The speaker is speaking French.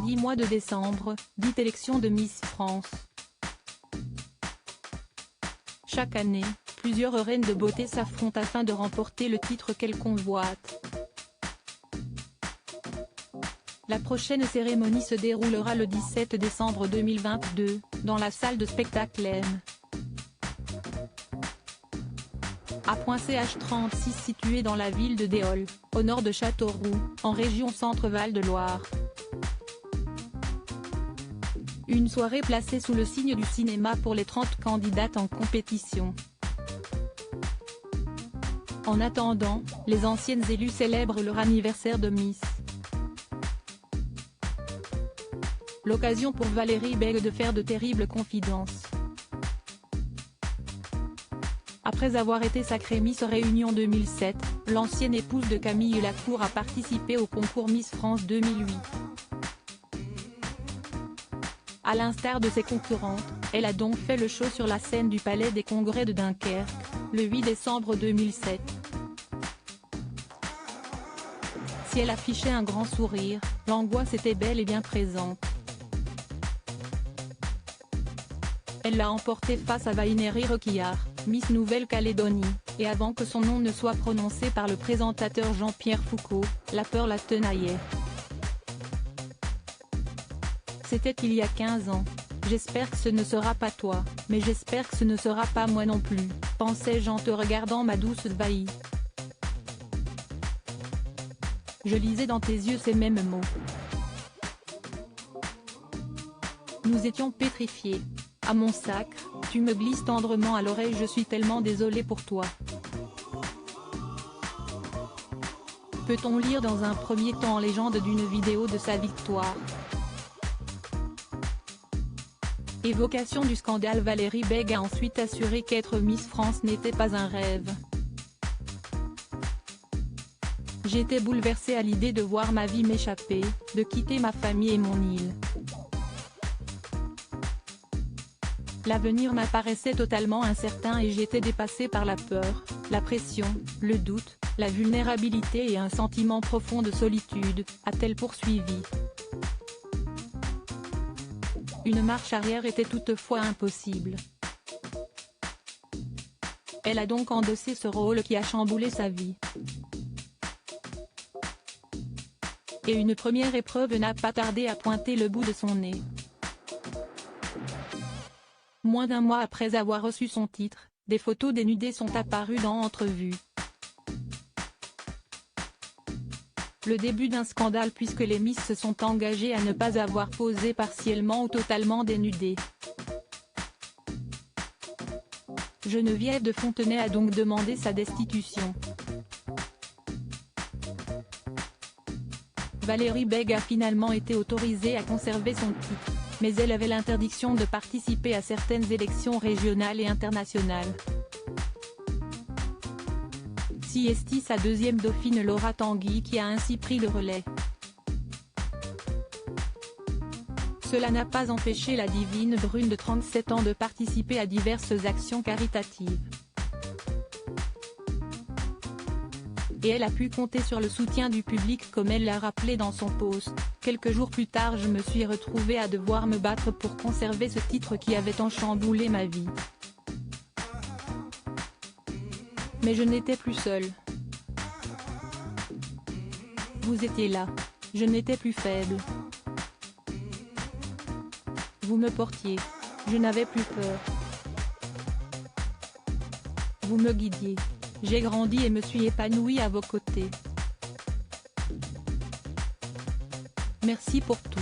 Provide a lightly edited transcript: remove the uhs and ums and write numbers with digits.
dernier mois de décembre, dite élection de Miss France. Chaque année, plusieurs reines de beauté s'affrontent afin de remporter le titre qu'elles convoitent. La prochaine cérémonie se déroulera le 17 décembre 2022, dans la salle de spectacle M. A.ch36 située dans la ville de Déol, au nord de Châteauroux, en région Centre-Val de Loire. Une soirée placée sous le signe du cinéma pour les 30 candidates en compétition. En attendant, les anciennes élues célèbrent leur anniversaire de Miss. L'occasion pour Valérie Bègue de faire de terribles confidences. Après avoir été sacrée Miss Réunion 2007, l'ancienne épouse de Camille Lacour a participé au concours Miss France 2008. À l'instar de ses concurrentes, elle a donc fait le show sur la scène du Palais des Congrès de Dunkerque, le 8 décembre 2007. Si elle affichait un grand sourire, l'angoisse était bel et bien présente. Elle l'a emporté face à Vaïnéry Roquillard, Miss Nouvelle-Calédonie, et avant que son nom ne soit prononcé par le présentateur Jean-Pierre Foucault, la peur la tenaillait. C'était il y a 15 ans. J'espère que ce ne sera pas toi, mais j'espère que ce ne sera pas moi non plus, pensais-je en te regardant ma douce Vaï. Je lisais dans tes yeux ces mêmes mots. Nous étions pétrifiés. À mon sacre, tu me glisses tendrement à l'oreille: je suis tellement désolée pour toi. Peut-on lire dans un premier temps en légende d'une vidéo de sa victoire? Évocation du scandale. Valérie Bègue a ensuite assuré qu'être Miss France n'était pas un rêve. J'étais bouleversée à l'idée de voir ma vie m'échapper, de quitter ma famille et mon île. L'avenir m'apparaissait totalement incertain et j'étais dépassée par la peur, la pression, le doute, la vulnérabilité et un sentiment profond de solitude, a-t-elle poursuivi. Une marche arrière était toutefois impossible. Elle a donc endossé ce rôle qui a chamboulé sa vie. Et une première épreuve n'a pas tardé à pointer le bout de son nez. Moins d'un mois après avoir reçu son titre, des photos dénudées sont apparues dans Entrevue. Le début d'un scandale puisque les Miss se sont engagées à ne pas avoir posé partiellement ou totalement dénudées. Geneviève de Fontenay a donc demandé sa destitution. Valérie Bègue a finalement été autorisée à conserver son titre, mais elle avait l'interdiction de participer à certaines élections régionales et internationales. Siesti sa deuxième dauphine Laura Tanguy qui a ainsi pris le relais. Cela n'a pas empêché la divine brune de 37 ans de participer à diverses actions caritatives. Et elle a pu compter sur le soutien du public comme elle l'a rappelé dans son post. Quelques jours plus tard je me suis retrouvée à devoir me battre pour conserver ce titre qui avait tant chamboulé ma vie. Mais je n'étais plus seule. Vous étiez là. Je n'étais plus faible. Vous me portiez. Je n'avais plus peur. Vous me guidiez. J'ai grandi et me suis épanouie à vos côtés. Merci pour tout.